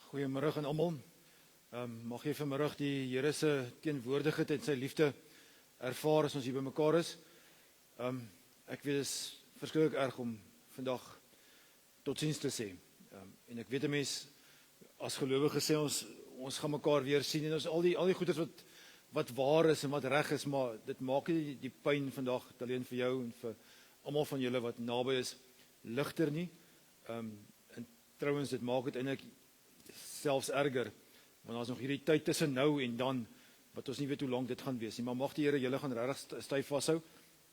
Goeiemiddag aan almal. Mag jy vanmiddag die Here se teenwoordigheid en sy liefde ervaar as ons hier bymekaar is. Ek weet dit is verskriklik erg om vandag totsiens te sê. En ek weet 'n mens as gelowiges sê ons gaan mekaar weer sien en ons al die goeders wat waar is en wat reg is, maar dit maak nie die pyn vandag alleen vir jou en vir almal van julle wat naby is ligter nie. En trouwens dit maak dit eintlik selfs erger, want daar is nog hierdie tyd tussen nou en dan, wat ons nie weet hoe lank dit gaan wees nie, maar mag die Here julle gaan regtig styf vashou,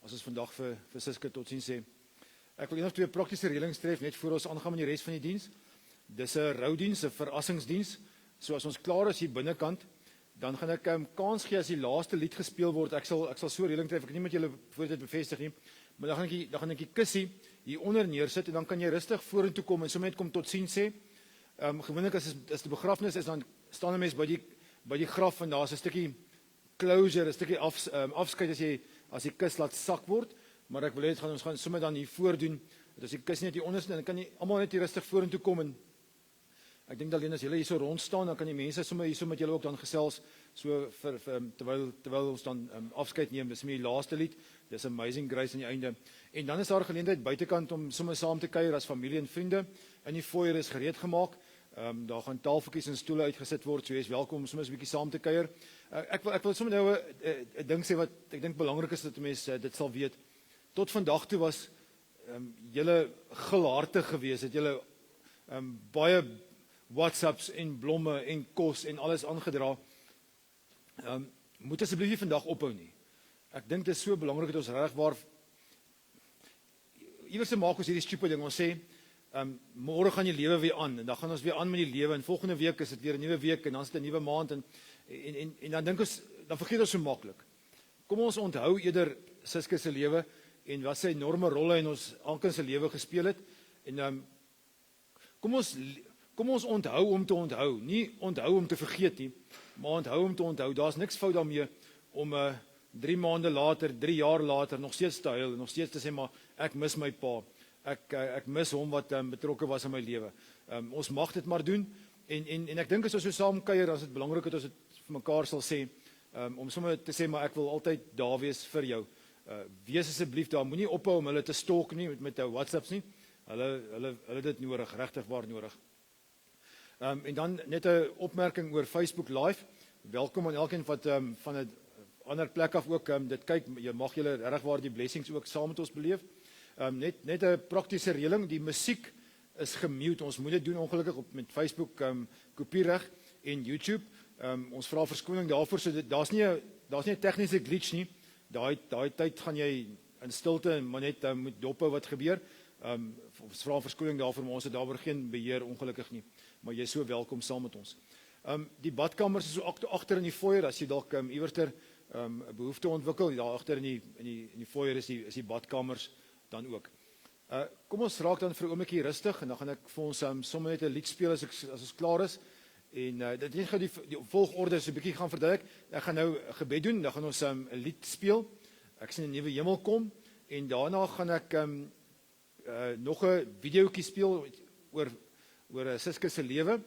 as ons vandag vir Suske totsiens sê. Ek wil een of twee praktiese reëlings tref, net voor ons aangaan met die res van die diens. Dis 'n roudiens, 'n verrassingsdiens, so as ons klaar is hier binnekant, dan gaan ek kans gee as die laaste lied gespeel word, ek sal so 'n reëling tref, ek kan nie met julle voor dit bevestig nie, maar dan gaan ek die kussie hier onder neersit, en dan kan jy rustig vorentoe kom, en sommer net kom totsiens sê. Gewoonlik as die begrafnis is, dan staan 'n mens by die graf en daar's 'n stukkie closure, 'n stukkie afskeid as die kus laat sak word, maar ek wil hê ons gaan sommer dan hier voordoen, dat as die kus net hier onder sit, dan kan jy almal net hier rustig vorentoe kom, en ek dink alleen as julle hier so rond staan, dan kan die mense sommer hier so met julle ook dan gesels, so terwyl ons dan afskeid neem. Dis my laaste lied, dis Amazing Grace aan die einde, en dan is daar geleentheid buitekant om sommer saam te kuier as familie en vriende, en die foyer is gereed gemaak. Daar gaan tafeltjies en stoele uitgesit word, so jy is welkom om soms 'n bietjie saam te kuier. Ek wil sommer nou 'n ding sê wat ek dink belangrik is dat mense dit sal weet. Tot vandag toe was julle gulhartig gewees, het julle baie WhatsApps en blomme en kos en alles aangedra. Moet asseblief nie vandag ophou nie. Ek dink dit is so belangrik dat ons regwaar iewers maak ons hierdie stupid ding, ons sê môre gaan die lewe weer aan, en dan gaan ons weer aan met die lewe, en volgende week is dit weer 'n nuwe week, en dan is dit 'n nuwe maand, en dan dink ons, dan vergeet ons so maklik. Kom ons onthou eerder Suske se lewe, en wat sy enorme rolle in ons alkeen se lewe gespeel het, en kom ons onthou om te onthou, nie onthou om te vergeet nie, maar onthou om te onthou. Daar's niks fout daarmee om 3 maande later, 3 jaar later, nog steeds te huil, en nog steeds te sê, maar ek mis my pa. Ek mis hom wat betrokke was in my lewe. Ons mag dit maar doen, en ek dink as ons so saam kuier, dan is dit belangrik dat ons dit vir mekaar sal sê, om sommer te sê, maar ek wil altyd daar wees vir jou. Wees asseblief daar, moenie ophou om hulle te stalk nie, met jou WhatsApps nie, hulle dit nodig, regtig waar nodig. En dan net 'n opmerking oor Facebook Live, welkom aan elkeen wat van 'n ander plek af ook dit kyk, jy mag julle regtig waar die blessings ook saam met ons beleef. Net 'n praktiese reëling, die musiek is gemute, ons moet dit doen ongelukkig met Facebook kopiereg en YouTube. Ons vra verskoning daarvoor, so daar's nie 'n tegniese glitch nie. Daai tyd gaan jy in stilte maar net moet dophou wat gebeur. Ons vra verskoning daarvoor, maar ons het daaroor geen beheer ongelukkig nie. Maar jy is so welkom saam met ons. Die badkamers is so agter in die foyer, as jy dalk iewerster 'n behoefte ontwikkel, daar agter in die foyer is die badkamers dan ook. Kom ons raak dan vir 'n oombliekie rustig, en dan gaan ek vir ons sommer net 'n lied speel as ons klaar is, en dit net gou die volgorde so 'n bietjie gaan verduidelik. Ek gaan nou 'n gebed doen, dan gaan ons 'n lied speel, ek sien 'n nuwe hemel kom, en daarna gaan ek nog 'n videoetjie speel oor Suske se lewe,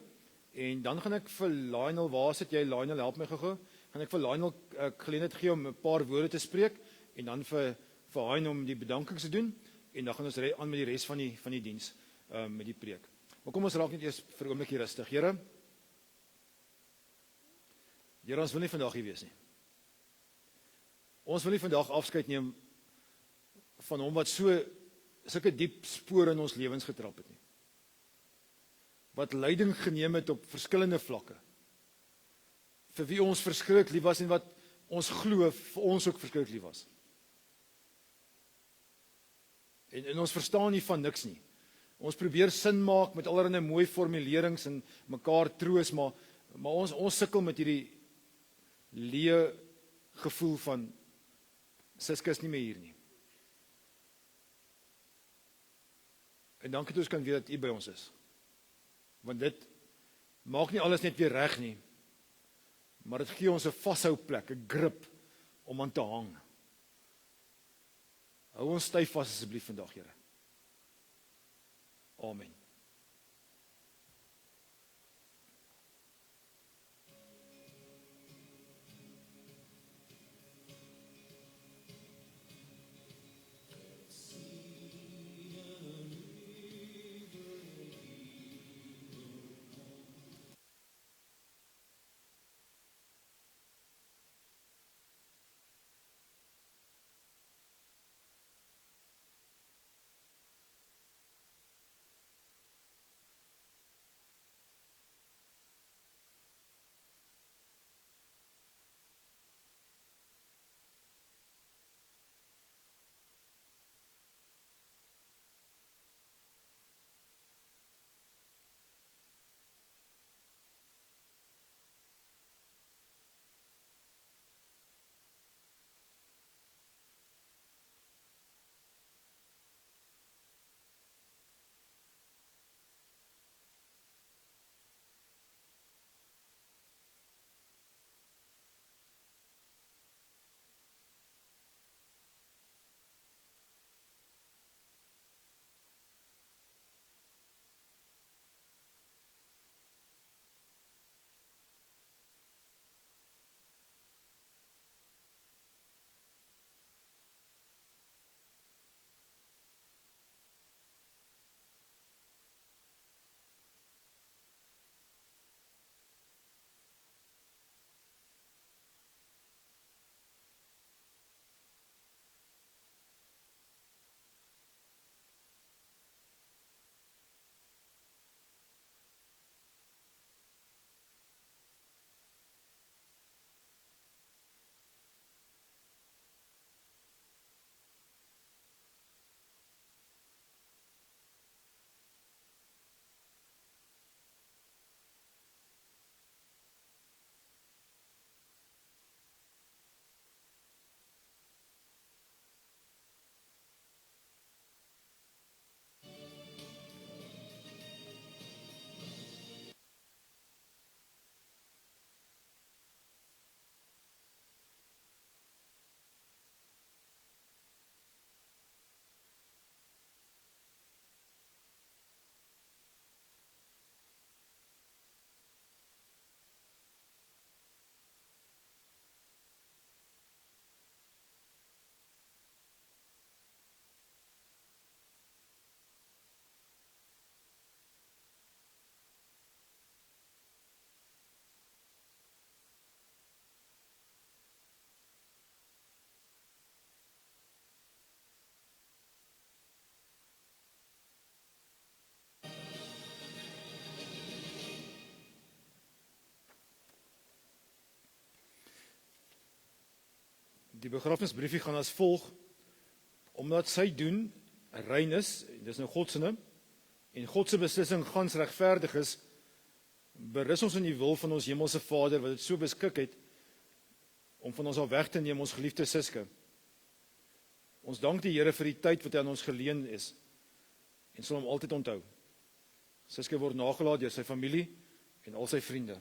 en dan gaan ek vir Lionel, waar sit jy Lionel, help my gou-gou, gaan ek vir Lionel geleentheid gee om 'n paar woorde te spreek, en dan vir Hein om die bedankings te doen, en dan gaan ons aan met die res van die diens, met die preek. Maar kom ons raak net eers vir 'n oombliekie rustig. Here, ons wil nie vandag hier wees nie. Ons wil nie vandag afskeid neem van hom wat sulke diep spore in ons lewens getrap het nie. Wat leiding geneem het op verskillende vlakke. Vir wie ons verskriklik lief was, en wat ons glo vir ons ook verskriklik lief was. En ons verstaan nie van niks nie. Ons probeer sin maak met allerlei mooi formulerings en mekaar troos, maar ons sukkel met hierdie leë gevoel van Suske is nie meer hier nie. En dankie dat ons kan weet dat U by ons is. Want dit maak nie alles net weer reg nie, maar dit gee ons 'n vashou plek, 'n grip om aan te hang. Hou ons styf vas asseblief vandag, Here. Amen. Die begrafnisbriefie gaan as volg: omdat sy doen rein is, dis nou God se naam, en God se beslissing gans regverdig is, berus ons in die wil van ons hemelse Vader, wat dit so beskik het, om van ons al weg te neem, ons geliefde Suske. Ons dank die Here vir die tyd wat hy aan ons geleen is, en sal hom altyd onthou. Suske word nagelaat deur sy familie, en al sy vriende.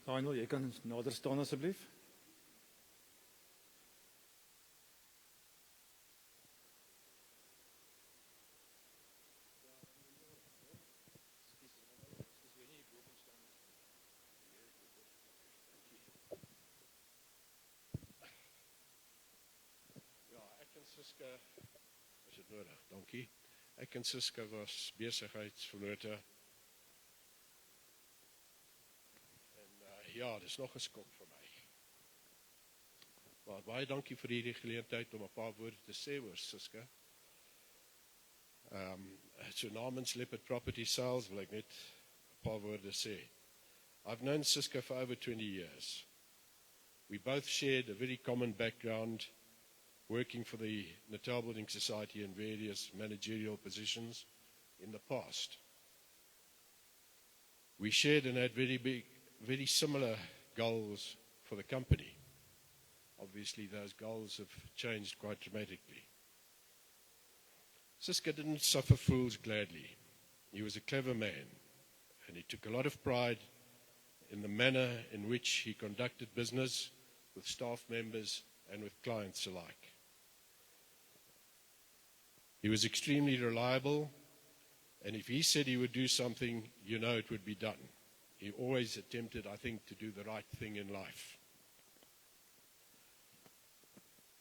Daniel, jy kan nader staan asseblief. Ja, ek en Suske, is dit nodig, dankie. Ek en Suske was besigheidsvennote. En ja, dis nog 'n skok vir my. Maar baie dankie vir hierdie geleentheid om 'n paar woorde te sê oor Suske. So namens Leopard Property Sales wil ek net 'n paar woorde sê. I've known Suske for over 20 years. We both shared a very common background, working for the Natal Building Society in various managerial positions in the past. We shared and had very similar goals for the company. Obviously, those goals have changed quite dramatically. Suske didn't suffer fools gladly. He was a clever man, and he took a lot of pride in the manner in which he conducted business with staff members and with clients alike. He was extremely reliable, and if he said he would do something, you know it would be done. He always attempted, I think, to do the right thing in life.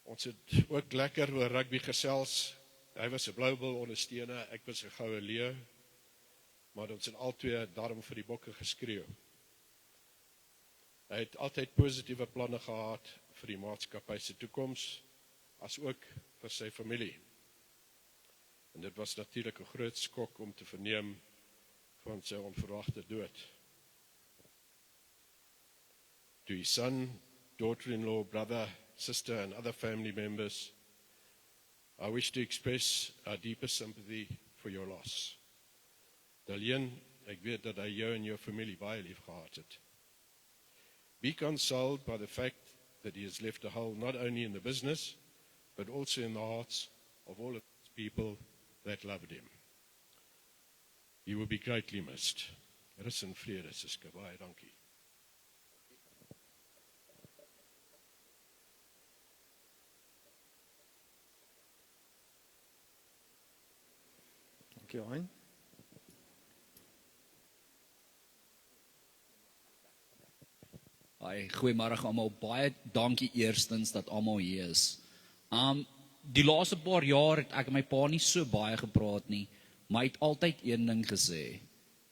Ons het ook lekker oor rugby gesels. Hy was 'n Bloubil ondersteuner, ek was 'n goue leeu, maar ons het albei daarom vir die bokke geskreeu. Hy het altyd positiewe planne gehad vir die maatskappy se toekoms, as ook vir sy familie. En dit was natuurlik 'n groot skok om te verneem van sy onverwagte dood. To his son, daughter-in-law, brother, sister and other family members, I wish to express our deepest sympathy for your loss. Dalien, ek weet dat hy jou en jou familie baie lief gehad het. Be consoled by the fact that he has left a hole not only in the business, but also in the hearts of all of those people that loved him. He will be greatly missed. Rus in vrede, Suske, baie dankie. Dankie, Hein. Goeiemôre almal. Baie dankie eerstens dat almal hier is. Die laaste paar jaar het ek en my pa nie so baie gepraat nie, maar hy het altyd een ding gesê.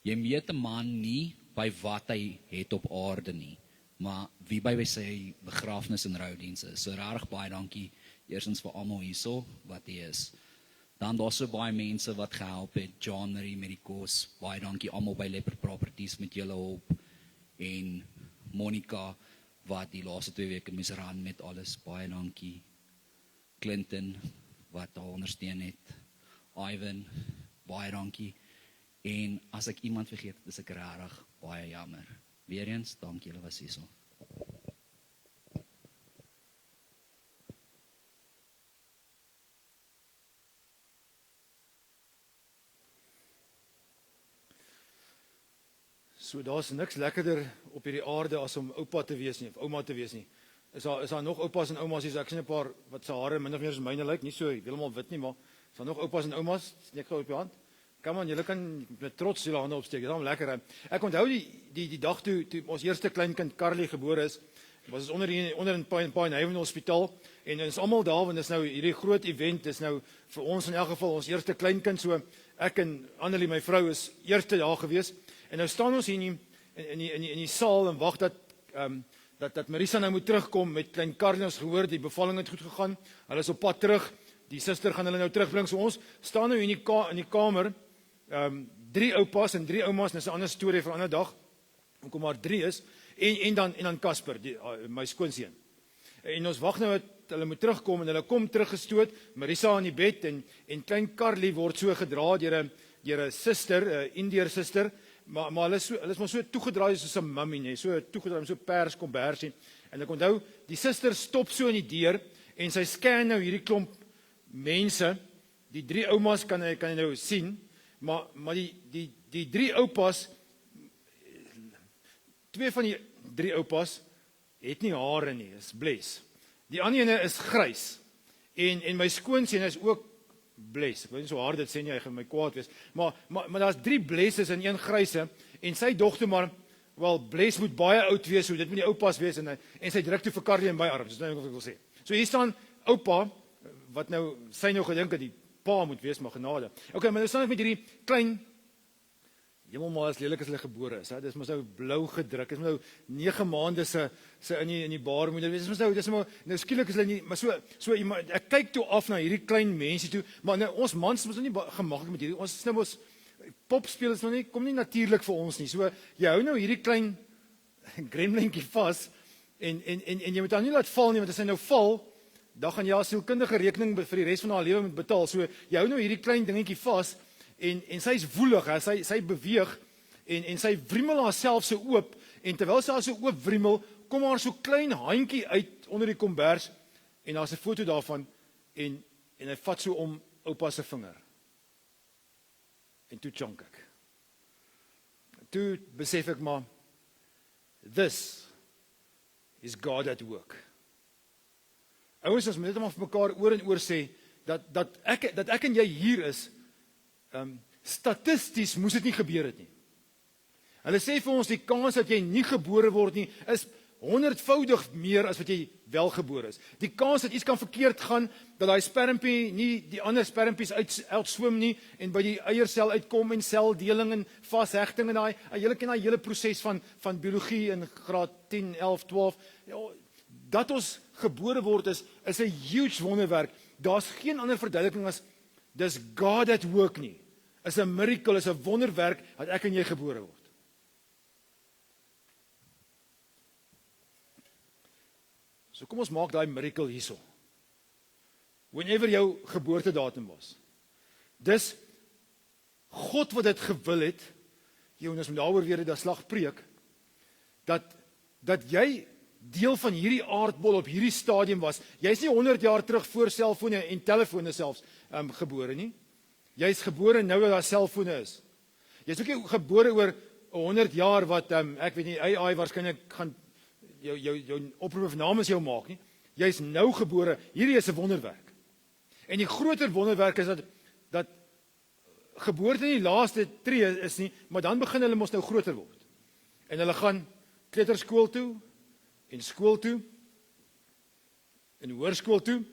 Jy meet 'n man nie by wat hy het op aarde nie, maar wie by sy begrafnis en roudiens is. So regtig baie dankie eerstens vir almal hierso wat hier is. Dan daar's so baie mense wat gehelp het, John Marie met die kos. Baie dankie almal by Leopard Properties met julle hulp, en Monica wat die laaste 2 weke moes ran met alles. Baie dankie. Clinton wat haar ondersteun het. Ivan, baie dankie. En as ek iemand vergeet, is ek regtig baie jammer. Weereens, dankie julle was hierso. So daar's niks lekkerder op hierdie aarde as om oupa te wees nie, of ouma te wees nie. Is daar nog oupas en oumas hier? Ek sien 'n paar wat se hare min of meer as myne lyk, nie so heeltemal wit nie, maar is daar nog oupas en oumas? Steek gou op jou hand. Kom aan, julle kan met trots julle hande opsteek. Dit is hom lekker. Ek onthou die dag toe ons eerste kleinkind Carly gebore is, was ons onder in Pine Hospitaal, en ons is almal daar, want dis nou hierdie groot event, dis nou vir ons in elk geval ons eerste kleinkind, so ek en Annelie, my vrou, is eerste daar gewees, en nou staan ons hier in die saal en wag dat Marisa nou moet terugkom met klein Carly. Ons gehoor die bevalling het goed gegaan, hulle is op pad terug, die suster gaan hulle nou terugbring, so ons staan nou in die kamer, 3 oupas en 3 oumas, en dis 'n ander storie vir 'n ander dag, hoekom maar 3 is, en dan Casper, my skoonseun. En ons wag nou dat hulle moet terugkom, en hulle kom teruggestoot, Marisa in die bed, en klein Carly word so gedra deur 'n suster, Indiër suster, maar hulle is maar so toegedraai soos 'n mummy, nee, so toegedraai, so pers kombersie. En ek onthou, die suster stop so in die deur, en sy scan nou hierdie klomp mense, die 3 oumas kan jy nou sien, maar die 3 oupas, 2 van die 3 oupas het nie hare nie, is bles. Die ander ene is grys, en my skoonseun is ook bles. Ek weet nie so hard dit sê nie, hy gaan my kwaad wees, maar daar's 3 bleses en 1 gryse, en sy dogter maar, wel, bles moet baie oud wees, so dit moet die oupas wees, en sy druk toe vir Carly in my arms, dis nou wat ek wil sê. So hier staan oupa, wat nou, sy nou gedink dat die pa moet wees, maar genade. Okay, maar nou staan ek met hierdie klein Hemelmaal is lelik as hulle gebore is, hè. Dis mos nou blou gedruk. Dis nou 9 maande se in die baarmoeder. Dis mos nou skielik is hulle nie, maar so ek kyk toe af na hierdie klein mensie toe, maar nou ons mans is nou nie gemaklik met hierdie. Ons is nou mos popspeel is nou nie kom nie natuurlik vir ons nie. So jy hou nou hierdie klein gremlintjie vas en jy moet hom nie laat val nie, want as hy nou val, dan gaan jy as sielkundige rekening vir die res van haar lewe moet betaal. So jy hou nou hierdie klein dingetjie vas en sy is woelig, hè, sy beweeg en sy wriemel haarself so oop en terwyl sy haar so oop wriemel, kom haar so klein handjie uit onder die kombers en daar's 'n foto daarvan en hy vat so om oupa se vinger. En toe chonk ek. Toe besef ek maar, this is God at work. Ouens, ons moet net maar vir mekaar oor en oor sê, dat ek en jy hier is, statisties moes dit nie gebeur het nie. Hulle sê vir ons, die kans dat jy nie gebore word nie, is 100voudig meer as wat jy wel gebore is. Die kans dat iets kan verkeerd gaan, dat daai spermpie nie die ander spermpies uitswim nie, en by die eiersel uitkom, en seldeling, en vashegting, en daai hele proses van biologie in graad 10, 11, 12, dat ons gebore word is 'n huge wonderwerk. Daar's geen ander verduideliking as, dis God at work nie. Is 'n miracle, is 'n wonderwerk, dat ek en jy gebore word. So kom ons maak daai miracle hierso. Whenever jou geboortedatum was. Dis God wat dit gewil het, ons moet daaroor weer die slag preek, dat jy deel van hierdie aardbol op hierdie stadium was. Jy's nie 100 jaar terug voor selfone en telefone selfs gebore nie. Jy's gebore nou dat daar selfone is. Jy's ook nie gebore oor 100 jaar wat ek weet nie, AI waarskynlik gaan jou oproep namens jou maak nie. Jy's nou gebore. Hierdie is 'n wonderwerk. En die groter wonderwerk is dat geboorte nie die laaste tree is nie, maar dan begin hulle mos nou groter word. En hulle gaan kleuterskool toe en skool toe en hoërskool toe.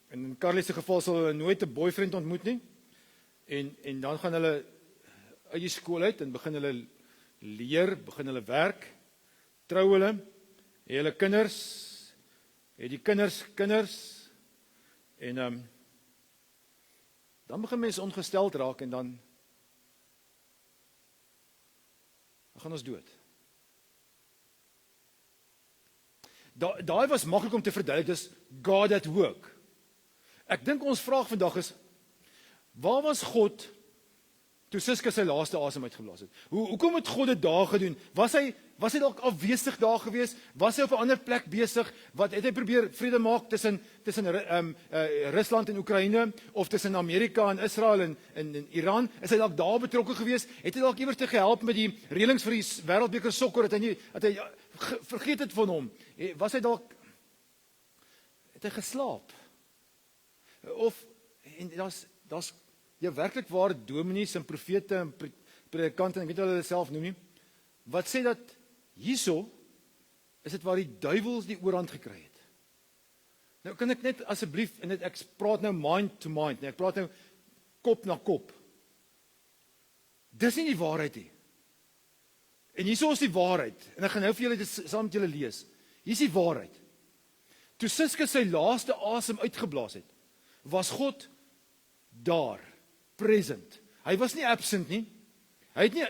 En in Carly se geval sal hulle nooit 'n boyfriend ontmoet nie. En dan gaan hulle uit die skool uit en begin hulle leer, begin hulle werk, trou hulle, het hulle kinders, het die kinders, en dan begin mense ongesteld raak en dan gaan ons dood. Daai was maklik om te verduidelik, dis God at work. Ek dink ons vraag vandag is, waar was God toe Suske sy laaste asem uitgeblaas het? Hoekom het God dit daar gedoen? Was hy dalk afwesig daar gewees? Was hy op 'n ander plek besig? Wat het hy probeer vrede maak tussen Rusland en Oekraïne, of tussen Amerika en Israel en Iran? Is hy dalk daar betrokke gewees? Het hy dalk iewers te gehelp met die reëlings vir die wêreldbeker sokker? Dat hy vergeet het van hom? Was hy dalk, het hy geslaap? Of en daar's werklik waar dominees en profete en predikante, en ek weet wat hulle self noem nie, wat sê dat hierso is dit waar die duiwels die oorhand gekry het. Nou kan ek net asseblief, en ek praat nou mind to mind, ek praat nou kop na kop. Dis nie die waarheid nie. En hierso is die waarheid, en ek gaan nou vir julle dit saam met julle lees. Hier is die waarheid. Toe Suske sy laaste asem uitgeblaas het, was God daar, present. Hy was nie absent nie. Hy het nie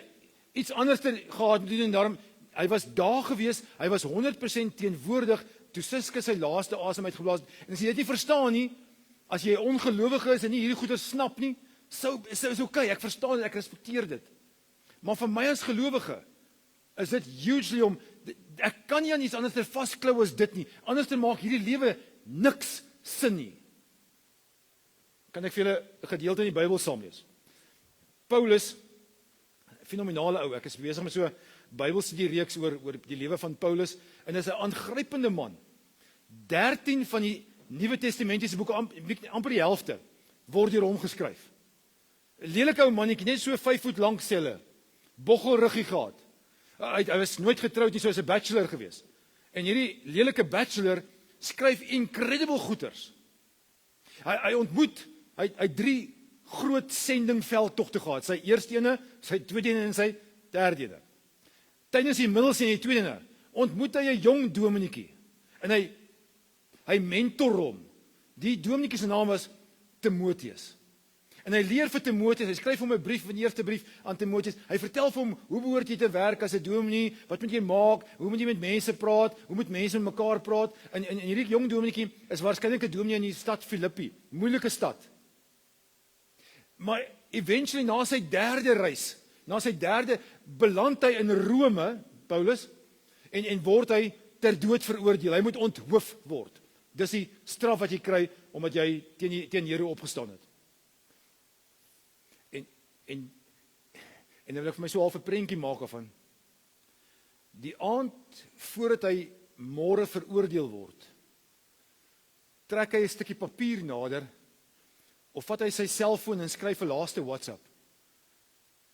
iets anders gehad doen en daarom, hy was daar gewees, hy was 100% teenwoordig toe Suske sy laaste asem uitgeblaas het. En as jy dit nie verstaan nie, as jy 'n ongelowige is en nie hierdie goeie snap nie, is okay, ek verstaan dit, ek respekteer dit. Maar vir my as gelowige is dit hugely ek kan nie aan iets anders vasklou as dit nie. Anders maak hierdie lewe niks sin nie. Kan ek vir julle 'n gedeelte in die Bybel saam lees? Paulus, fenominale ou, ek is besig met so 'n Bybelstudie reeks oor die lewe van Paulus, en is 'n aangrypende man. 13 van die Nuwe Testamentiese boeke, amper die helfte, word deur hom geskryf. 'n Lelike ou mannetjie, net so 5 voet lank selle, boggelruggie gehad. Hy was nooit getroud nie, so 'n bachelor gewees. En hierdie lelike bachelor skryf incredible goeters. Hy ontmoet, hy 3 groot sendingveldtog te gehad. Sy eerste ene, sy tweede ene en sy derde ene. Tydens die middelste en die tweede ene ontmoet hy 'n jong dominetjie en hy mentor hom. Die dominetjie se naam was Timoteus. En hy leer vir Timoteus, hy skryf hom 'n brief, 'n eerste brief aan Timoteus. Hy vertel vir hom, hoe behoort jy te werk as 'n dominee? Wat moet jy maak? Hoe moet jy met mense praat? Hoe moet mense met mekaar praat? En hierdie jong dominetjie is waarskynlik 'n dominee in die stad Filippi, moeilike stad. Maar eventually na sy derde reis, beland hy in Rome, Paulus, en word hy ter dood veroordeel. Hy moet onthoof word. Dis die straf wat jy kry omdat jy teen Here opgestaan het. En dan wil ek vir my so half 'n prentjie maak af van die aand voordat hy môre veroordeel word, trek hy 'n stukkie papier nader of vat hy sy selfoon en skryf 'n laaste WhatsApp.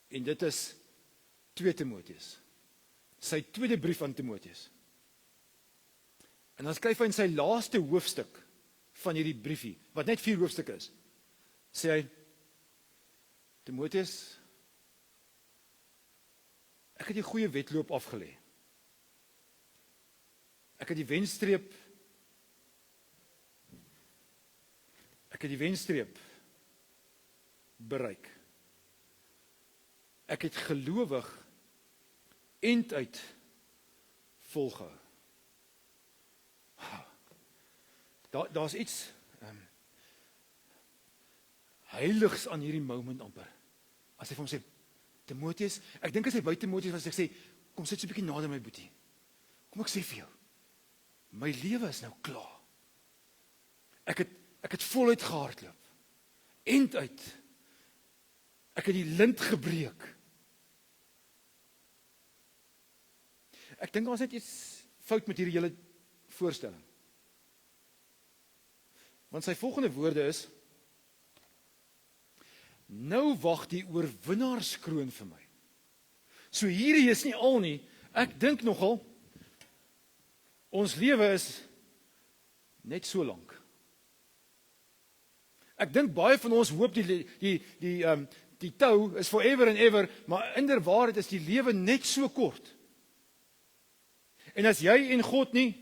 En dit is 2 Timoteus. Sy tweede brief aan Timoteus. En dan skryf hy in sy laaste hoofstuk van hierdie briefie, wat net 4 hoofstukke is, sê hy: Timoteus, ek het die goeie wedloop afgelê. Ek het die wenstreep bereik. Ek het gelowig einduit volgehou. Daar's iets heiligs aan hierdie moment amper. As hy vir hom sê, Timoteus, ek dink as hy by Timoteus was, hy sê, kom sit so 'n bietjie nader my boetie. Kom ek sê vir jou, my lewe is nou klaar. Ek het voluit gehardloop. Einduit. Ek het die lint gebreek. Ek dink daar's net iets fout met hierdie hele voorstelling. Want sy volgende woorde is: nou wag die oorwinnaarskroon vir my. So hierdie is nie al nie. Ek dink nogal ons lewe is net so lank. Ek dink baie van ons hoop die tou is forever and ever, maar inderwaarheid is die lewe net so kort. En as jy en God nie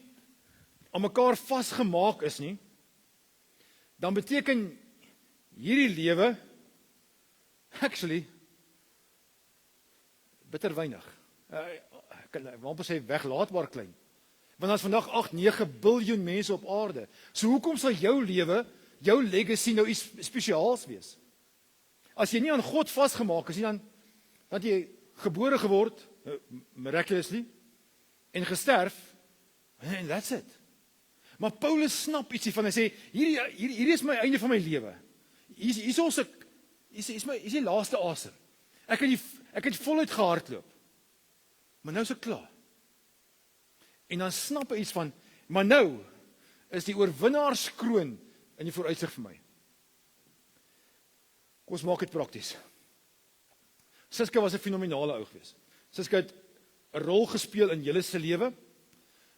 aan mekaar vasgemaak is nie, dan beteken hierdie lewe actually bitter weinig. Ek kan amper sê weglaatbaar klein. Want daar's vandag 8-9 biljoen mense op aarde. So hoekom sal jou lewe, jou legacy nou iets spesiaals wees? As jy nie aan God vasgemaak is nie, dan het jy gebore geword, miraculously, en gesterf, and that's it. Maar Paulus snap ietsie van, hy sê, hierdie is my einde van my lewe. Hier is die laaste asem. Ek het voluit gehardloop. Maar nou is ek klaar. En dan snap hy iets van, maar nou is die oorwinnaarskroon in die vooruitsig vir my. Kom ons maak dit prakties. Suske was 'n fenominale ou gewees. Suske het 'n rol gespeel in julle se lewe.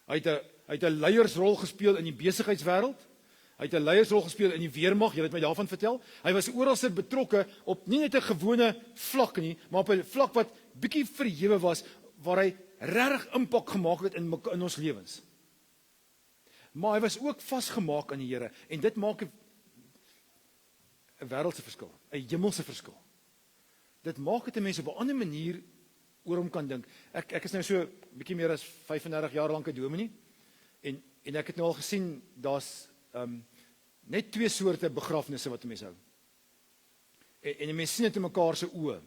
Hy het 'n leiersrol gespeel in die besigheidswêreld. Hy het 'n leiersrol gespeel in die weermag, jy het my daarvan vertel. Hy was oralste betrokke op nie net 'n gewone vlak nie, maar op 'n vlak wat bietjie verhewe was, waar hy regtig impak gemaak het in ons lewens. Maar hy was ook vasgemaak aan die Here, en dit maak 'n wêreldse verskil, 'n hemelse verskil. Dit maak dit 'n mens op 'n ander manier oor hom kan dink. Ek is nou so bietjie meer as 35 jaar lank 'n dominee, en ek het nou al gesien, daar's net 2 soorte begrafnisse wat 'n mens hou. En 'n mens sien dit in mekaar se oë.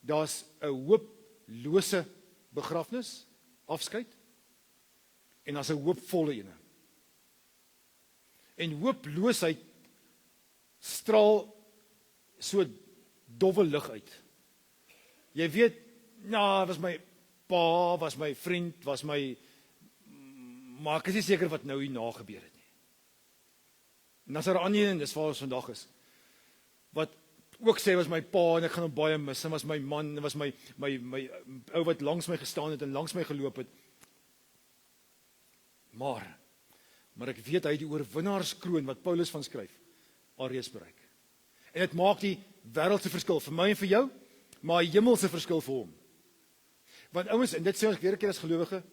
Daar's 'n hooplose begrafnis, afskeid, en daar's 'n hoopvolle ene. En hooploosheid straal so dowwe lig uit. Jy weet, was my pa, was my vriend, was my, maar ek is nie seker wat nou hierna gebeur het nie. En as daar 'n ander een, dis waar ons vandag is, wat ook sê was my pa, en ek gaan hom baie mis, en was my man, en was my ou wat langs my gestaan het, en langs my geloop het. Maar ek weet hy het die oorwinnaarskroon, wat Paulus van skryf, alreeds bereik. En dit maak die wêreldse verskil vir my en vir jou, maar 'n hemelse verskil vir hom. Want ouens, en dit sê ons weer 'n keer as gelowige,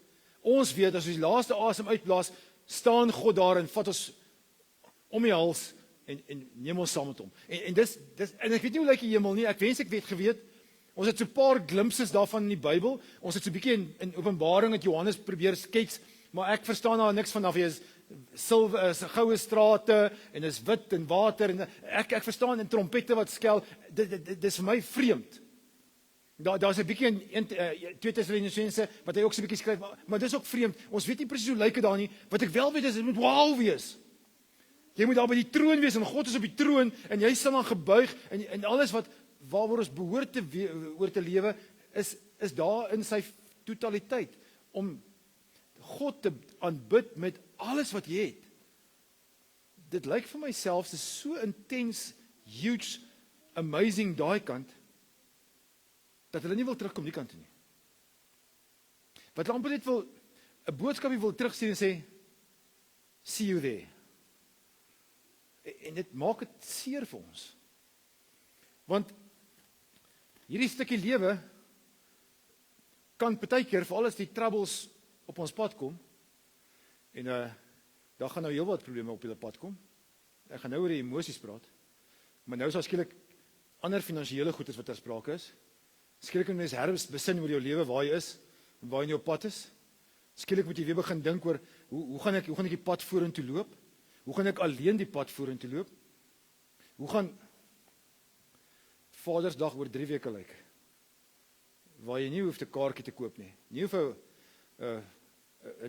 ons weet as ons die laaste asem uitblaas, staan God daar en vat ons om die hals en neem ons saam met hom. En dis en ek weet nie hoe lyk die hemel nie. Ek wens ek weet geweet. Ons het so 'n paar glimpses daarvan in die Bybel. Ons het so 'n bietjie in Openbaring het Johannes probeer skets, maar ek verstaan daar niks van af. Is silwer, is goue strate en is wit en water en ek verstaan en trompette wat skel. Dis vir my vreemd. Daar's 'n bietjie in 2 Tessalonisense wat hy ook so 'n bietjie skryf, maar dis ook vreemd. Ons weet nie presies hoe lyk dit daar nie. Wat ek wel weet is dit moet wow wees. Jy moet daar by die troon wees en God is op die troon en jy staan dan gebuig en alles waaroor ons behoort te lewe is daar in sy totaliteit om God te aanbid met alles wat jy het. Dit lyk vir myself is so intens, huge, amazing daai kant dat hulle nie wil terugkom die kant toe nie. Wat hulle amper net wil 'n boodskapie wil terugstuur en sê see you there. En dit maak dit seer vir ons. Want hierdie stukkie lewe kan partykeer veral as die troubles op ons pad kom en daar gaan nou heelwat probleme op julle pad kom. Ek gaan nou oor die emosies praat. Maar nou is daar skielik ander finansiële goedes wat ter sprake is. Skielik moet mens herbesin oor jou lewe, waar jy is en waar jy in jou pad is. Skielik moet jy weer begin dink oor hoe gaan ek die pad vorentoe loop? Hoe gaan ek alleen die pad vorentoe loop? Hoe gaan Vadersdag oor 3 weke lyk? Waar jy nie hoef 'n kaartjie te koop nie. Nie hoef 'n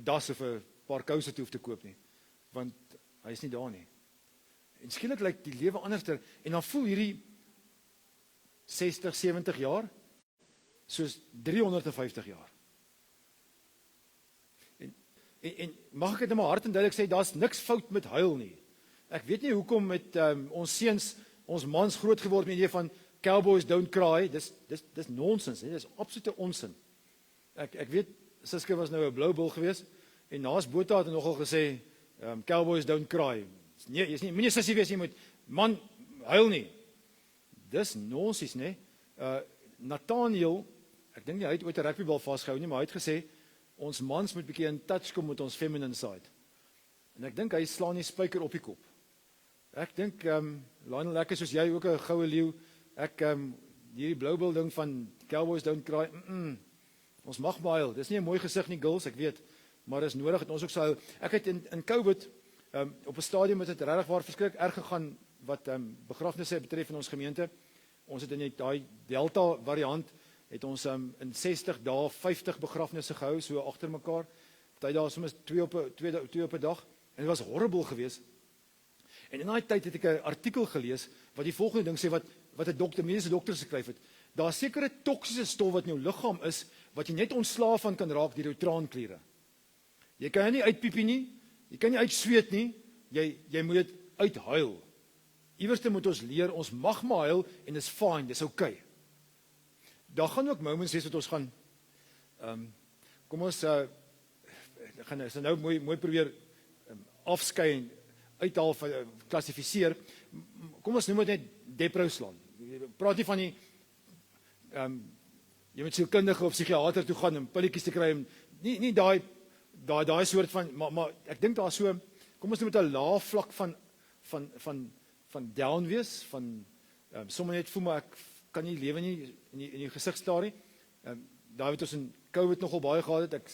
das of 'n paar kouse te hoef te koop nie, want hy is nie daar nie. En skielik lyk die lewe anderster en dan voel hierdie 60, 70 jaar soos 350 jaar. En mag ek dit in my hart en duidelik sê, daar's niks fout met huil nie. Ek weet nie hoekom met ons seuns, ons mans groot geword met die idee van cowboys don't cry. Dis nonsens, dis absolute onsin. Ek weet Suske was nou 'n blou bil geweest en naas Botha het hy nogal gesê cowboys don't cry. Nee, jy's nie moenie sussie wees, jy moet man huil nie. Dis nonsens, nê? Nathaniel, ek dink nie hy het ooit 'n rugbybal vasgehou nie, maar hy het gesê ons mans moet bietjie in touch kom met ons feminine side. En ek dink hy slaan die spyker op die kop. Ek dink Lionel, lekker soos jy ook 'n goue leeu. Ek hierdie bloubil ding van cowboys don't cry. Ons mag maar huil. Dis nie 'n mooi gesig nie, girls, ek weet, maar dis nodig dat ons ook sou huil. Ek het in COVID op 'n stadium is dit regtig waar verskriklik erg gegaan wat begrafnisse betref in ons gemeente. Ons het in daai Delta variant het ons in 60 dae 50 begrafnisse gehou, so agter mekaar. Party dae soms 2 op 'n dag en dit was horrible geweest. En in daai tyd het ek 'n artikel gelees wat die volgende ding sê wat 'n mediese dokter geskryf het. Daar's sekere toksiese stof wat in jou liggaam is wat jy net ontslaaf van kan raak deur jou traankliere. Jy kan nie uitpiepie nie, jy kan nie uitsweet nie, jy moet dit uithuil. Iewerste moet ons leer, ons mag maar huil en dis fine, dis okay. Daar gaan ook moments wees wat ons gaan kom ons gaan nou mooi probeer afskei en uithaal klassifiseer. Kom ons noem dit net deprouslaan. Praat nie van die jy moet sielkundige of psigiater toe gaan en pilletjies te kry en nie daai soort van maar ek dink daar so kom ons noem dit 'n lae vlak van down wees, van sommer net voel maar ek kan nie lewe nie in die gesig staar nie. Daar het ons in COVID nogal baie gehad het. Ek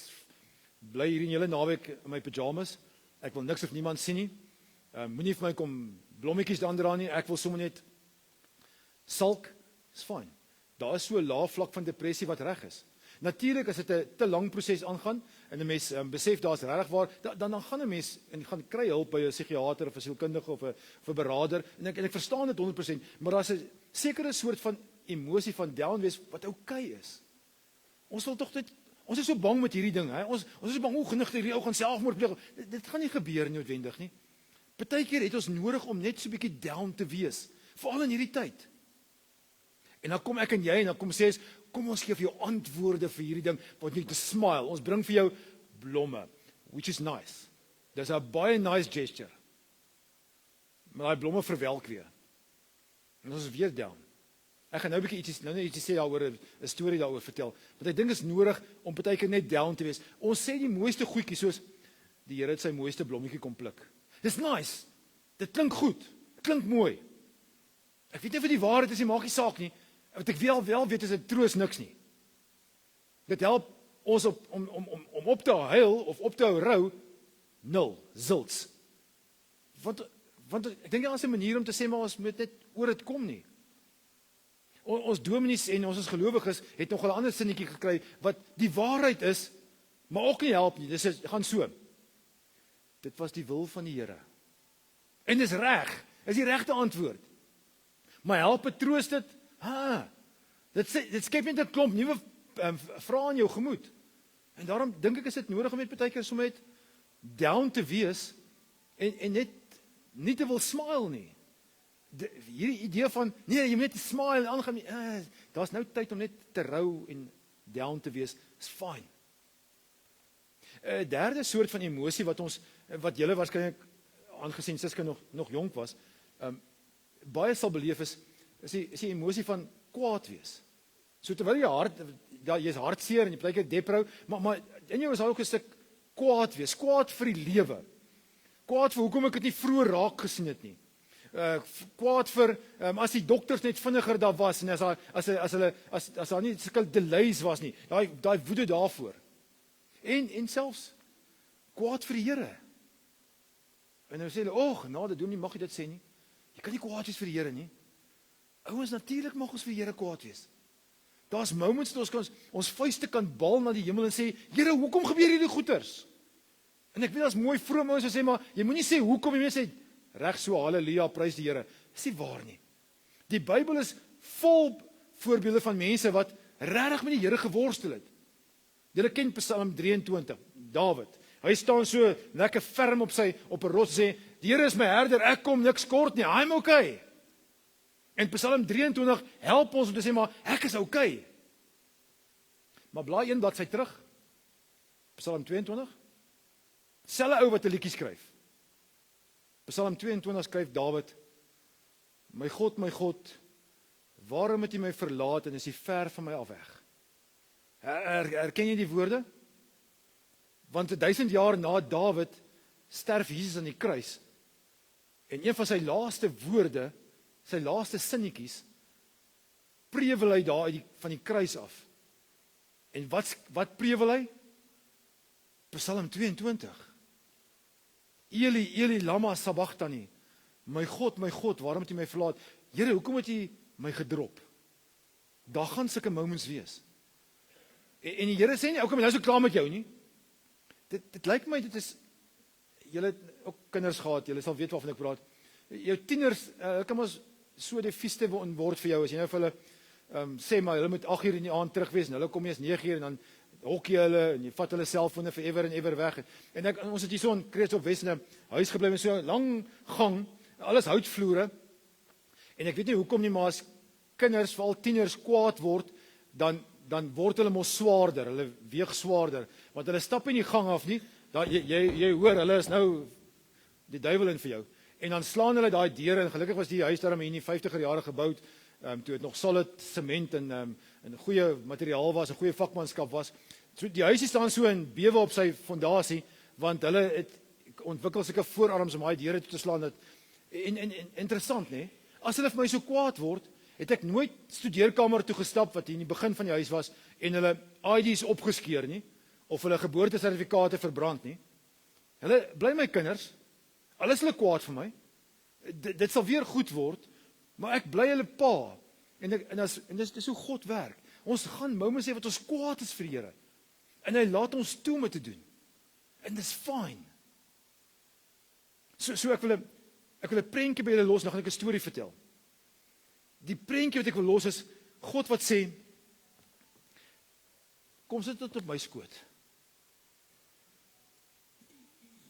bly hier in hele naweek in my pyjamas. Ek wil niks of niemand sien nie. Moenie vir my kom blommetjies daan nie. Ek wil sommer net sulk. Is fyn. Daar is so 'n lae vlak van depressie wat reg is. Natuurlik as dit 'n te lang proses aangaan en 'n mens besef daar's regtig waar dan gaan 'n mens en gaan kry hulp by 'n psigiater of 'n sielkundige of 'n beraader en ek verstaan dit 100%, maar daar's 'n sekere soort van emosie van down wees wat okay is. Ons wil tog dit ons is so bang met hierdie ding, hè. Ons is so bang hoe genig hierdie ou gaan selfmoord pleeg. Dit gaan nie gebeur noodwendig nie. Partykeer het ons nodig om net so 'n bietjie down te wees, veral in hierdie tyd. En dan kom ek en jy en dan kom sê kom ons gee vir jou antwoorde vir hierdie ding, wat jy te smile. Ons bring vir jou blomme, which is nice. Dis 'n baie nice gesture. Maar daai blomme verwelk weer. En ons is weer down. Ek gaan nou 'n bietjie ietsie sê daaroor, 'n storie daaroor vertel. Want ek dink is nodig om partykeer net down te wees. Ons sê die mooiste goedjies soos die Here het sy mooiste blommetjie kom pluk. Dis nice. Dit klink goed. Dit klink mooi. Ek weet nie of dit die waarheid is, nie maak nie saak nie. Wat ek wel weet is dit troos niks nie. Dit help ons om op te huil of op te hou rou, nul, zilts. Want ek dink daar is 'n manier om te sê maar ons moet net oor dit kom nie. Ons dominees en ons gelowiges het nog 'n ander sinnetjie gekry wat die waarheid is, maar ook nie help nie. Dis gaan so. Dit was die wil van die Here. En dis reg. Is die regte antwoord. Maar help het troos dit? Dit skep net 'n klomp nuwe vrae in jou gemoed. En daarom dink ek is dit nodig om net baie keer sommer net down te wees en net nie te wil smile nie. Hierdie idee van nee, jy moet net smile en aangaan. Daar's nou tyd om net te rou en down te wees. Is fyn. 'n Derde soort van emosie wat julle waarskynlik aangesien Siska nog jonk was, baie sal beleef is die emosie van kwaad wees. So terwyl jy's hartseer en jy partykeer deprou, maar in jou is daar ook 'n stuk kwaad wees, kwaad vir die lewe. Kwaad vir hoekom ek dit nie vroeër raak gesien het nie. Kwaad vir as die dokters net vinniger daar was en as daar nie sulke delays was nie. Daai woede daarvoor. En selfs kwaad vir die Here. En nou sê hulle, genade doen nie, mag jy dit sê nie. Jy kan nie kwaad wees vir die Here nie. Ouens, natuurlik mag ons vir die Here kwaad wees. Daar's moments dat ons vuiste kan bal na die hemel en sê, Here, hoekom gebeur hierdie goeters? En ek weet daar's mooi vrome ouens wat sê, maar jy moenie sê hoekom, jy moet sê reg so, haleluja, prys die Here. Dis nie waar nie. Die Bybel is vol voorbeelde van mense wat regtig met die Here geworstel het. Julle ken Psalm 23, Dawid. Hy staan so lekker ferm op 'n rots sê, die Here is my herder, ek kom niks kort nie, I'm okay. En Psalm 23 help ons om te sê, maar ek is okay. Maar blaai een bladsy terug, Psalm 22, selfe ou wat 'n liedjie skryf. Psalm 22 skryf Dawid, my God, waarom het jy my verlaat en is jy ver van my af weg? Herken jy die woorde? Want 1000 jaar na Dawid sterf Jesus aan die kruis. En een van sy laaste woorde, sy laaste sinnetjies, prewel hy daar van die kruis af. En wat prewel hy? Psalm 22. Eli, Eli, lama sabachthani. My God, waarom het jy my verlaat? Here, hoekom het jy my gedrop? Daar gaan sulke moments wees. En die Here sê nie, okay, maar nou is ek klaar met jou nie. Dit lyk my, dit is, julle het ook kinders gehad, julle sal weet waarvan ek praat. Jou tieners, kan ons so die feeste word vir jou, as jy nou vir hulle sê, maar hulle moet 8 uur in die aand terug wees, en hulle kom eers 9 uur, en dan hokkie hulle, en jy vat hulle selfone vir ever en ever weg. En ons het hier so in Kreersdorp Wes in 'n huis gebly met so 'n lang gang, alles houtvloere. En ek weet nie hoekom nie, maar as kinders, veral tieners kwaad word, dan word hulle mos swaarder, hulle weeg swaarder, want hulle stap in die gang af nie, jy hoor, hulle is nou die duiwel in vir jou. En dan slaan hulle daai deure, en gelukkig was die huis daarom in die 50er jare gebouwd, toe het nog solid sement en goeie materiaal was, en goeie vakmanskap was. So die huisie staan so in bewe op sy fondasie, want hulle het ontwikkel sulke voorarms om daai deure toe te slaan. En interessant, nê? As hulle vir my so kwaad word, het ek nooit studeerkamer toe gestap wat hier in die begin van die huis was en hulle ID's opgeskeur nie, of hulle geboortesertifikate verbrand nie. Hulle bly my kinders, al is hulle kwaad vir my, dit sal weer goed word, maar ek bly hulle pa, en dis hoe God werk. Ons gaan moments hê wat ons kwaad is vir die Here, en hy laat ons toe om dit te doen, en dis fine. So ek wil 'n prentjie by julle los, dan gaan ek 'n storie vertel. Die prentjie wat ek wil los is, God wat sê, kom sit dit op my skoot.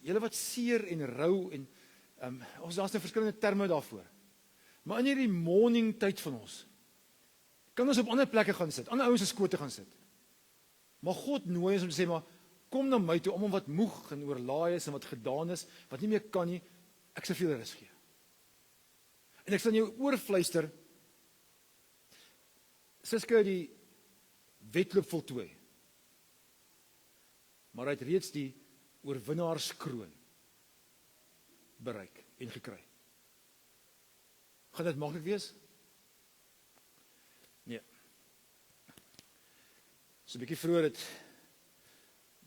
Julle wat seer en rou, en daar's nou verskillende terme daarvoor. Maar in hierdie morning tyd van ons, kan ons op ander plekke gaan sit, ander ouens se skote gaan sit. Maar God nooi ons om te sê, maar kom na my toe, om wat moeg en oorlaai is, en wat gedaan is, wat nie meer kan nie, ek sal vir julle rus gee. En ek sal in jou oor fluister, Suske het die wedloop voltooi. Maar hy het reeds die oorwinnaarskroon bereik en gekry. Gaan dit maklik wees? Nee. So 'n bietjie vroeër het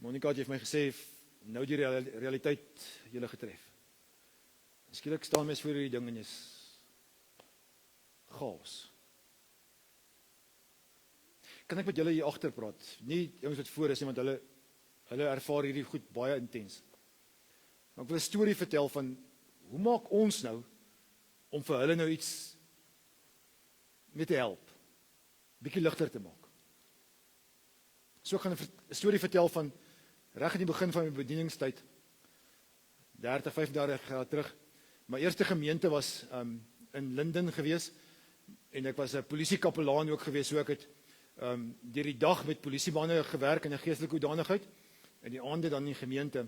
Monica het vir my gesê, nou die realiteit julle getref. Skielik staan mens voor hierdie ding en is chaos. Kan ek met julle hier agter praat? Nie jongens wat voor is nie, want hulle ervaar hierdie goed baie intens. Maar ek wil 'n storie vertel van hoe maak ons nou om vir hulle nou iets mee te help, bietjie ligter te maak. So ek gaan 'n storie vertel van reg in die begin van my bedieningstyd, 30, 35 jaar terug. My eerste gemeente was in Linden gewees, en ek was 'n polisiekapelaan ook gewees, so ek het deur die dag met polisiebande gewerk in 'n geestelike hoedanigheid, en die aande dan in die gemeente.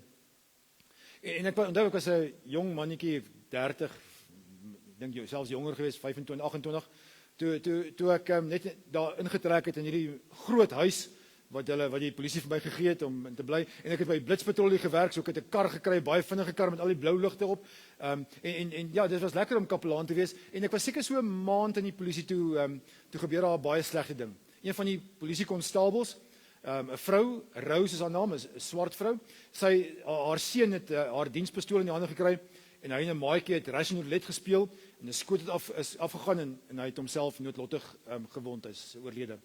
En ek onthou, ek was 'n jong mannetjie, 30, ek dink selfs jonger gewees, 25, 28, toe ek net daar ingetrek het in hierdie groot huis, wat die polisie vir my gegee het om in te bly, en ek het by die blitspatrollie gewerk, so ek het 'n kar gekry, baie vinnige kar met al die blou ligte op, en ja, dit was lekker om kapelaan te wees, en ek was seker so 'n maand in die polisie toe gebeur daar 'n baie slegte ding. Een van die polisiekonstabels, 'n vrou, Rose is haar naam, is 'n swart vrou, haar seun het haar dienspistool in die hande gekry, en hy en 'n maatjie het Russian roulette gespeel, en 'n skoot het is afgegaan, en hy het homself noodlottig gewond, hy is oorlede.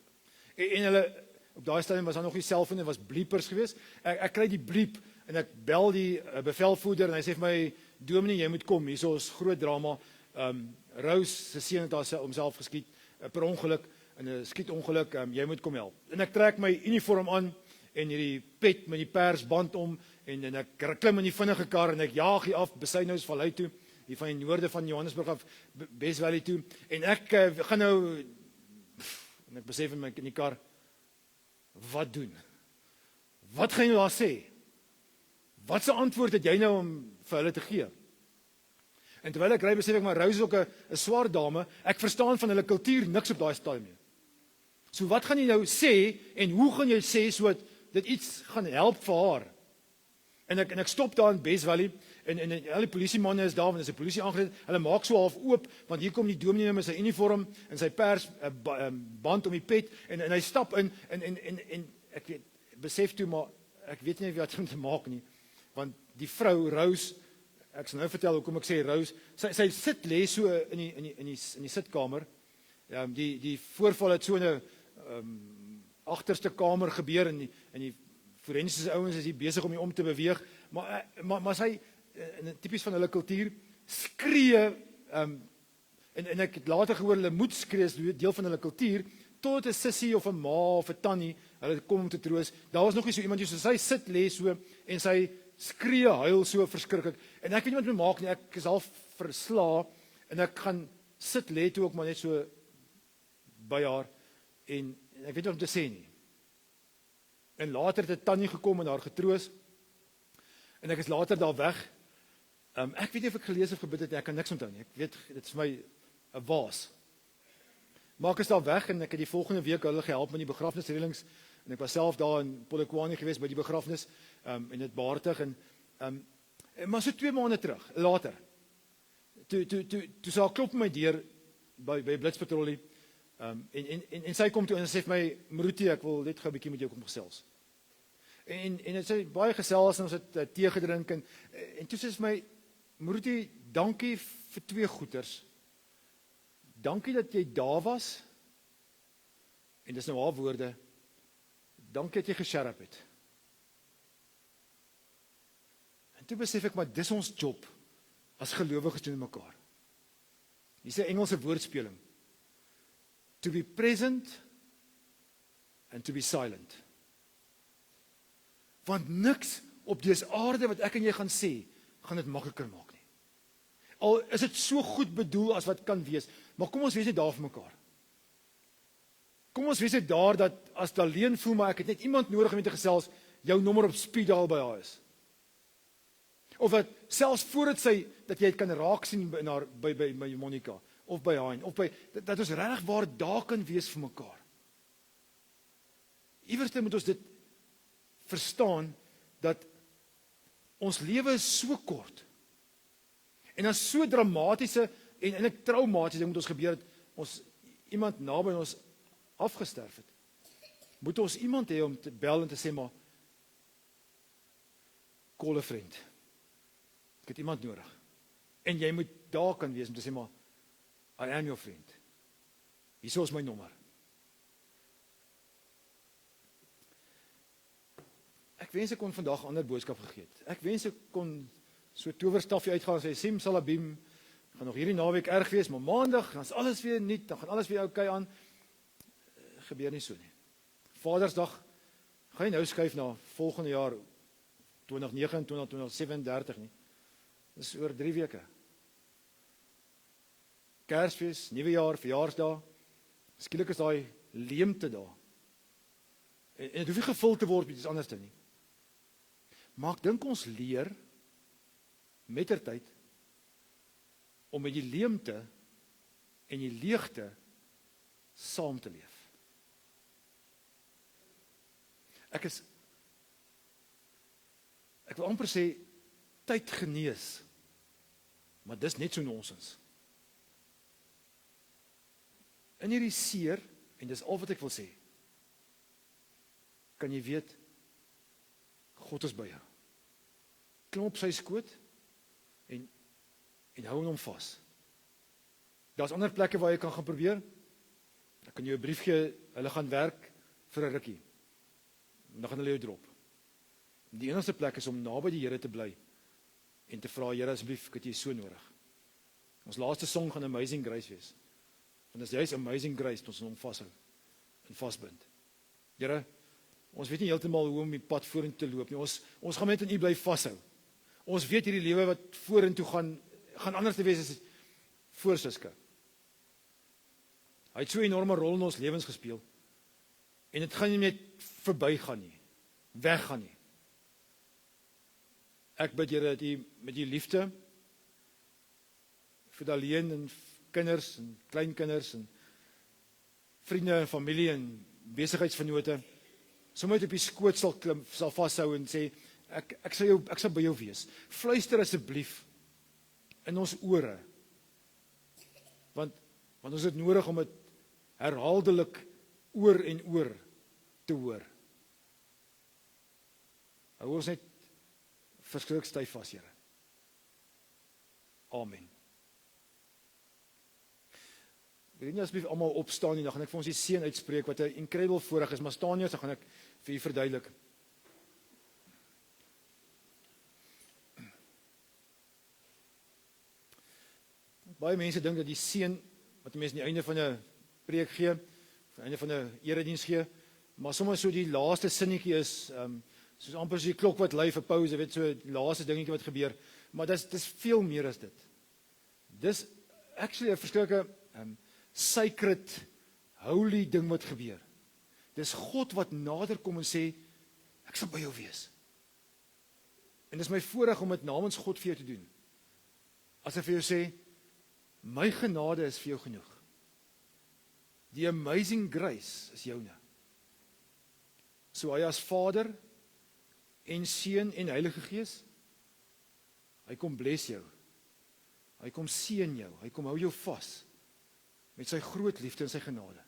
En hulle, op daai stadium was daar nog nie selfone, was bleepers geweest. Ek kry die bleep en ek bel die bevelvoerder en hy sê vir my, Dominee, jy moet kom, hier is groot drama. Rose se seun het homself geskiet per ongeluk, in 'n skietongeluk, jy moet kom help. En ek trek my uniform aan en hierdie pet met die persband om en ek klim in die vinnige kar en ek jaag hier af Besuidnousvallei toe, hier van die noorde van Johannesburg af Wes Valley toe, en ek gaan nou, en ek besef in die kar, wat doen? Wat gaan jy nou daar sê? Wat se antwoord het jy nou om vir hulle te gee? En terwyl ek ry, besef ek maar Rose is ook 'n swart dame, ek verstaan van hulle kultuur niks op daai stadium nie. So wat gaan jy nou sê en hoe gaan jy sê sodat dit iets gaan help vir haar? En ek stop daar in Wes Valley en al die polisiemanne is daar, want dit is 'n polisie aangered, hulle maak so half oop, want hier kom die dominee met sy uniform en sy pers band om die pet en hy stap in en ek besef toe maar ek weet nie wat om te maak nie, want die vrou Rose, ek sal nou vertel hoekom ek sê Rose, sy sit lê so in die sitkamer. Die voorval het so in 'n agterste kamer gebeur en die forensiese ouens is hier besig om te beweeg, maar sy tipies van hulle kultuur skree en ek het later gehoor hulle moet skree, is deel van hulle kultuur, tot 'n sussie of 'n ma of 'n tannie hulle kom om te troos. Daar was nog nie so iemand hier, so sy sit lê so en sy skree huil so verskriklik en ek weet nie wat moet maak nie, ek is half versla en ek gaan sit lê toe ook maar net so by haar en ek weet nie wat om te sê nie. En later het 'n tannie gekom en haar getroos en ek is later daar weg. Ek weet nie of ek gelees of gebid het, ek kan niks onthou nie. Ek weet, dit is vir my 'n waas. Maar ek is daar weg en ek het die volgende week hulle gehelp met die begrafnisreëlings en ek was self daar in Polokwane geweest by die begrafnis en dit behartig en maar so 2 maande terug, later. Toe sy klop my deur by blitspatrollie en sy kom toe en sy sê vir my, Maruti, ek wil net gou 'n bietjie met jou kom gesels. En het sy baie gesels en ons het tee gedrink en toe sê sy vir my, Maruti, dankie vir 2 goeters. Dankie dat jy daar was, en dis nou haar woorde, dankie dat jy gesherp het. En toe besef ek, maar dis ons job, as gelowiges teenoor mekaar. Hier is 'n Engelse woordspeling, to be present and to be silent. Want niks op dese aarde wat ek en jy gaan sê, gaan dit makliker maak nie. Al is dit so goed bedoel as wat kan wees, maar kom ons wees net daar vir mekaar. Kom ons wees net daar dat as dit alleen voel, maar ek het net iemand nodig om te gesels, jou nommer op speed dial by haar is. Of dat selfs voordat dat jy dit kan raak sien by Monica, of by Hein, of dat ons regtig waar daar kan wees vir mekaar. Iewers moet ons dit verstaan, dat ons lewe is so kort. En as so dramatiese en ek traumatiese ding met ons gebeur het, ons iemand naby ons afgesterf het, moet ons iemand hê om te bel en te sê, maar, call a friend. Ek het iemand nodig. En jy moet daar kan wees om te sê, maar, I am your friend. Hier is my nommer. Ek wens ek kon vandag 'n ander boodskap gegee het. Ek wens ek kon so towerstafie uitgaan en sê, Sim Salabim, gaan nog hierdie naweek erg wees, maar maandag gaan alles weer nuut, dan gaan alles weer oukei aan. Gebeur nie so nie. Vadersdag, gaan jy nou skuif na volgende jaar, 2029, 2037 nie. Dis oor 3 weke. Kersfees, nuwe jaar, verjaarsdag, skielik is daai leemte daar. En dit hoef nie gevul te word met iets anders nie. Maar ek dink ons leer mettertyd om met die leemte en die leegte saam te leef. Ek wil amper sê tyd genees, maar dis net so nonsens. In hierdie seer, en dis al wat ek wil sê, kan jy weet, God is by jou. Klim op sy skoot en hou hom vas. Daar's ander plekke waar jy kan gaan probeer. Dan kan jy 'n brief gee, hulle gaan werk vir 'n rukkie. En dan gaan hulle jou drop. Die enigste plek is om naby die Here te bly en te vra, Here asseblief, ek het U so nodig. Ons laaste song gaan Amazing Grace wees. Want as jy is Amazing Grace, ons hom vashou en vasbind. Here, ons weet nie heeltemal hoe om die pad vorentoe te loop nie. Ons gaan net in U bly vashou. Ons weet hierdie lewe wat vorentoe gaan anders te wees as voor Suske. Hy het so 'n enorme rol in ons lewens gespeel. En dit gaan nie net verbygaan nie. Weggaan nie. Ek bid Here dat U met U liefde vir Daleen en kinders en kleinkinders en vriende en familie en besigheidsvennote sommer op die skoot sal klim, sal vashou en sê ek sal by jou wees. Fluister asseblief in ons ore. Want ons het nodig om dit herhaaldelik oor en oor te hoor. Hou ons net verskriklik styf vas, Here. Amen. Wil nie asseblief almal opstaan nie, dan gaan ek vir ons die seën uitspreek wat 'n incredible voorreg is, maar staan nie, dan gaan ek vir u verduidelik. Baie mense dink dat die seën wat mense aan die einde van 'n preek gee, aan die einde van 'n erediens gee, maar sommer so die laaste sinnetjie is, soos amper so die klok wat lui vir pause, weet so die laaste dingetjie wat gebeur, maar dis veel meer as dit. Dis actually 'n verskriklike sacred, holy ding wat gebeur. Dis God wat nader kom en sê, ek sal by jou wees. En dis my voorreg om dit namens God vir jou te doen. As hy vir jou sê, my genade is vir jou genoeg. Die amazing grace is joune. So hy as Vader en Seun en Heilige Gees, hy kom bless jou. Hy kom seën jou, hy kom hou jou vas met sy groot liefde en sy genade.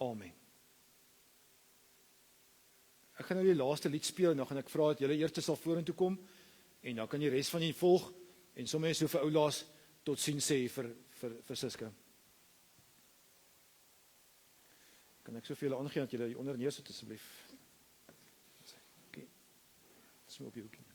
Amen. Ek gaan nou die laaste lied speel en dan gaan ek vra dat julle eers sal vorentoe kom en dan kan die res van julle volg en sommer so vir oulaas tot sien sê vir Suske. Kan ek so vir julle aangee dat julle onder neersit asseblief? Okay. Dis my op jou.